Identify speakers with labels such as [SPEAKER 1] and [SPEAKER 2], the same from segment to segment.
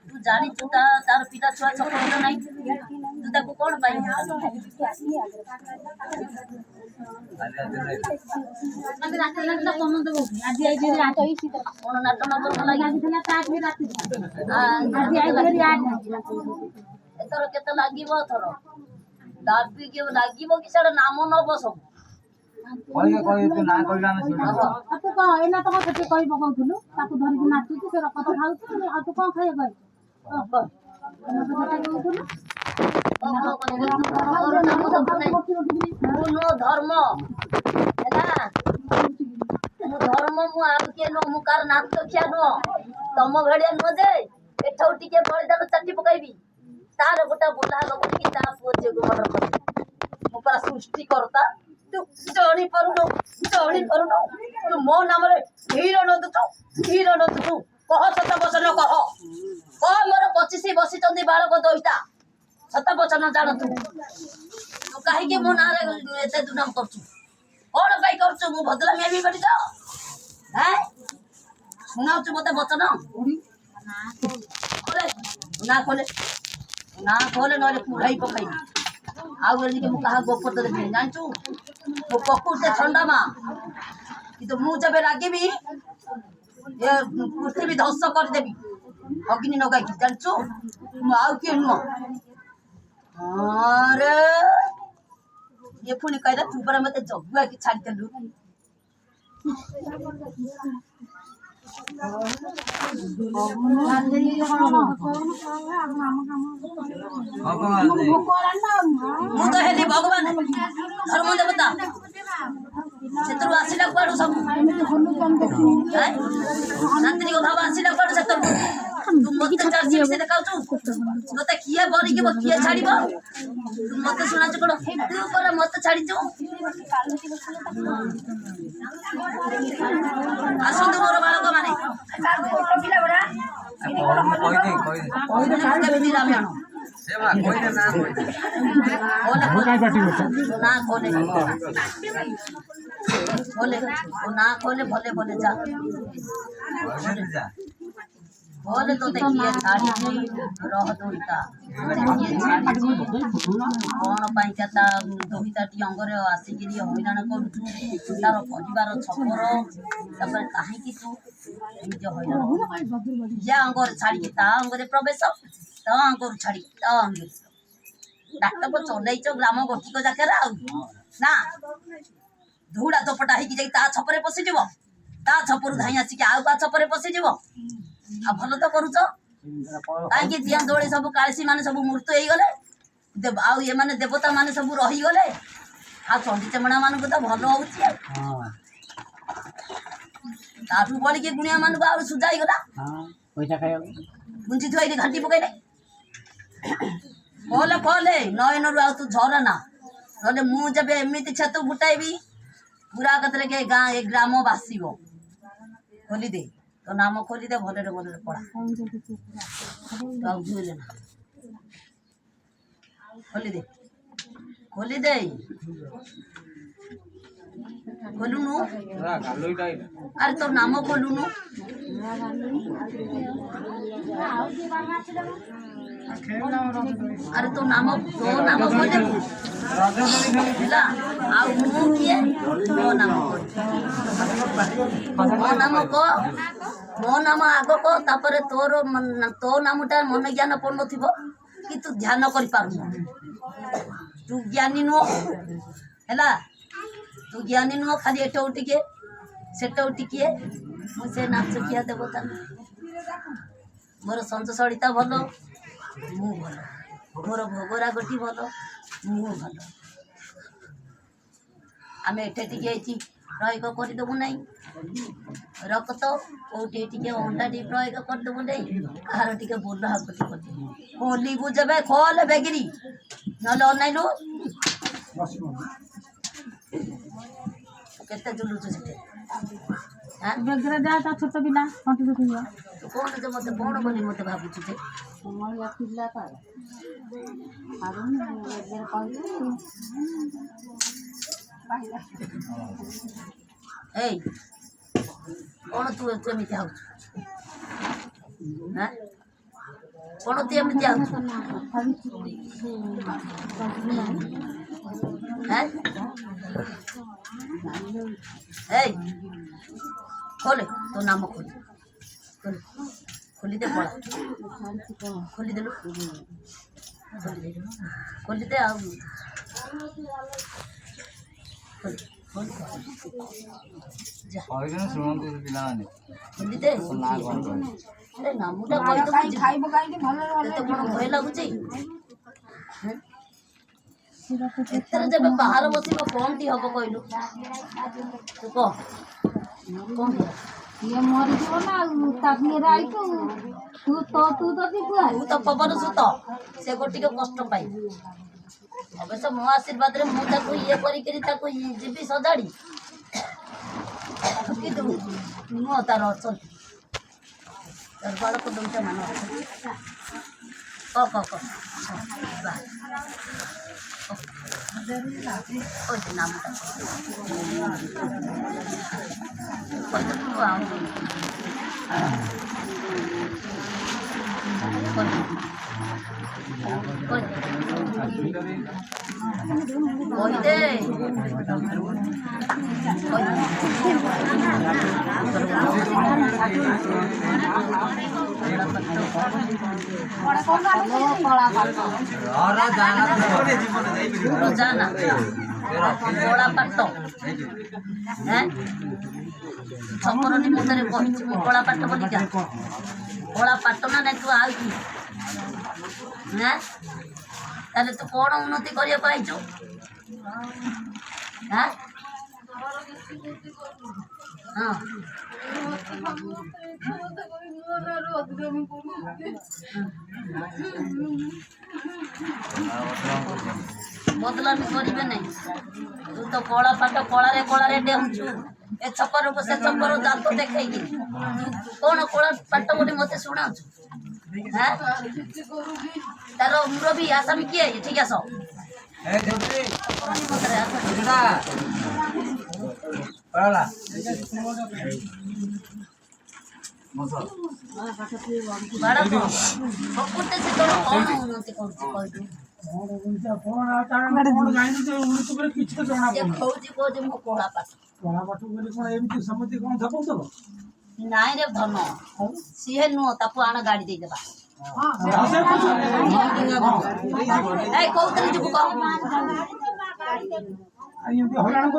[SPEAKER 1] तू जानी तू तार पिता छुआ सपोर्ट नहीं तू ताको कौन पाई আমি রাতে লাগলা কোন দেব আজি আই যে রাত হইছি তো কোন নাট না করব লাগি আজি দিনা তাক भी রাতে আজি আই যে রাত এতর কেতে লাগিব থর দাবি কেও লাগিব কি সেটা নাম নব সব কই তু না কইলা না শুন আপু ক এনা তো কতে কই বকউথলু তাকু ধরি কি নাচুছি সে রকত খাউছি আর তু কোন খাই কই এনা তো কতে কইথলু धर्म धर्म मुझे नो मुकार नाच खिया नुह तम भाया नुह जे एठू टे बलिदान चाटी पकईबी तार गोटा बुला लोक ता पुओ झील को मर्डर कर पूरा सृष्टि करता तू जानी पारुनु तू मो नाम हीरो न तू कह सत वचन कह मोर 25 बसी बालक दईटा सत वचन जान तू कहीं मो ना दुनाम कर कौन पाई कर भदला मैं भी बड़ी तो शुणाऊ मत वचन ना खोले ना पुराई पकई आउ क्या गोपत देवी जानचु मो प्रकृति ठंडा माँ कि मुझे रागिबी ये पृथ्वी ध्वंस करदेवी अग्नि नगाई जानचु आउ किए नुह अरे ये पुणी कहला तू पर मत जगुआ की छाड़ी देलु मु तो हेली भगवान धर्म देवता सेतरु आसिला कुआडू सब शांति को भाव आसिला कुआडू सेतरु तू मत चार्जी से देखाउछु मत किए बरी के किए छाड़ीबो तू मत सुना छ कोन तू पर मत छाड़ी छु आसंदु मोर बालक माने फोटो पिला बड़ा कोई दे रामायण सेवा कोई ना खोले ना खोले भले भले जा बोले तो देखिए छाड़ी रह दोईटा कौन पाई क्या दोईटा टी अंगरे आसिकी हईराण करूँ तार परिवार छपर कहीं तू निज हईराण या अंगर छाड़ी ता अंगरे प्रवेश ता अंगर छाड़ी ता अंगे नाटक चलैच ग्राम गोटिक जाकर ना धूड़ा चपटा होता छपरे पशिज ता छपर धाई आसिक आउ का छपरे पशिज आ भल तो करुच कहीं दिया दोड़ी सब काशी मान सब मृत्यु हो गले आउ ये माने देवता माने सब रहीगले आ चंडी चेमणा मान तो भल हो बढ़ी के गुणिया मान को सुझाई गला गुंजी थुआई घाटी पकईले कहले कहले नयन रु तू झर ना ना मुझे एमती छेतु गुटाइबी पूरा कतरे के गाँ ए ग्राम बासिब खोली दे तो नाम खोली दे भले भले पढ़ा तो झुले ना खोली दे खोलुनु अरे तो नाम खोलुनु अरे तो नाम खोले आउ मु किए मो नाम आग को तापर तोर तो नामटा मन ज्ञान पड़ न कि तू ध्यान कर तू ज्ञानी नुह है तू ज्ञानी नुह खाली एट टिके सेट टिके मुझे नाच किया देवता मोर संचसड़िता भल मु भल मोर भोगरा गोटी भल मु भल आम एटे टिके प्रयोग करदेबू ना रक्त कौटे टे अंडा टी प्रयोग करदेबू ना कहार टे बोल हाकुटी कर खोलू जब खोल बेगिरी ना अनाइलु केते जुलुचु से
[SPEAKER 2] बेगरा जा ता छोट पिला कंट देखियो
[SPEAKER 1] तू कौन जे मते कौन बोली मते भाबुछु जे
[SPEAKER 2] हमर या पिला का आरो बेगरा कहू
[SPEAKER 1] ए कौन तू एमिति हाउ हैं कौन तू एमिति हाउ हैं ए खोले तो नाम खोल खोली दे पड़ा खोली दे खोली दे आओ खोली दे नामुटा कौन भय लगुच एथर जब बाहर बस कौन टी हम कहलु तू कह कौन
[SPEAKER 2] ये मरी जीव ना ताकि राई तू तो दिखुआ
[SPEAKER 1] तू तो पवन सुत से गोटे कष्ट पाई अवश्य मो आशीर्वाद मुझे ये करी सजाड़ी नुह तार अच्छा तार बाल को दुमचा मान कह नाम जाना बड़ा पाट छपर निमित्त कही कला पाट बोलिका कला पाट ना तू आ ताले तू कौन उन्नति कर बदलामी करेंगे नहीं तू तो कला पाट कलारे डेहुचु ए छपर को से छपर जात देखे कौन कला पाट बोली मत शुणा तार मुरबी आसामी किए ठीक आस सबुते से तोर कौन उन्नति कहलु नाई रे धन सीहे नुह ताकू आण गाड़ी दे देबा कौन जीव
[SPEAKER 3] हराण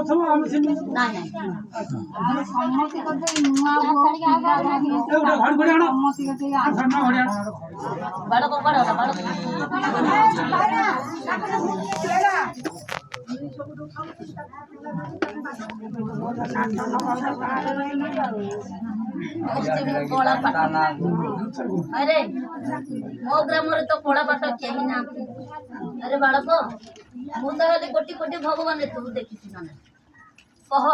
[SPEAKER 1] अरे मो ग्राम तो कला पाट कहीं ना अरे बालक मुझे कोटि कोटि भगवान तू देखी कह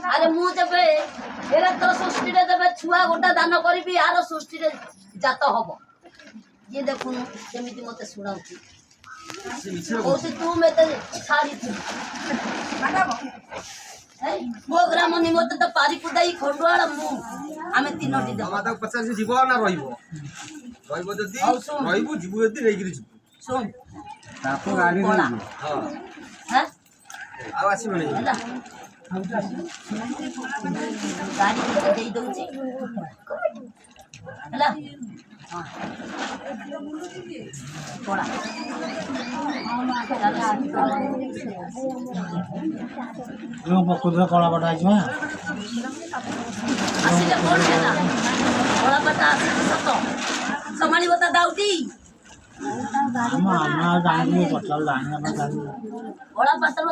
[SPEAKER 1] अरे मुझे तो सृष्टि जब छुआ गोटा दान करी यार सृष्टि जात हम ये देखुन केमी मत शुणा तू मत छाड़ी मो ग्राम निमत तो पारी कुदाई खंडुआड़ आम तीन
[SPEAKER 3] पचास जीव ना रही
[SPEAKER 1] सुन
[SPEAKER 3] गाड़ी
[SPEAKER 1] गाड़ी दे दौची कला
[SPEAKER 3] कला पटा
[SPEAKER 1] आसिले कौन है कला पटा सत संभाली बता दाउटी
[SPEAKER 3] पटल
[SPEAKER 1] कला पटा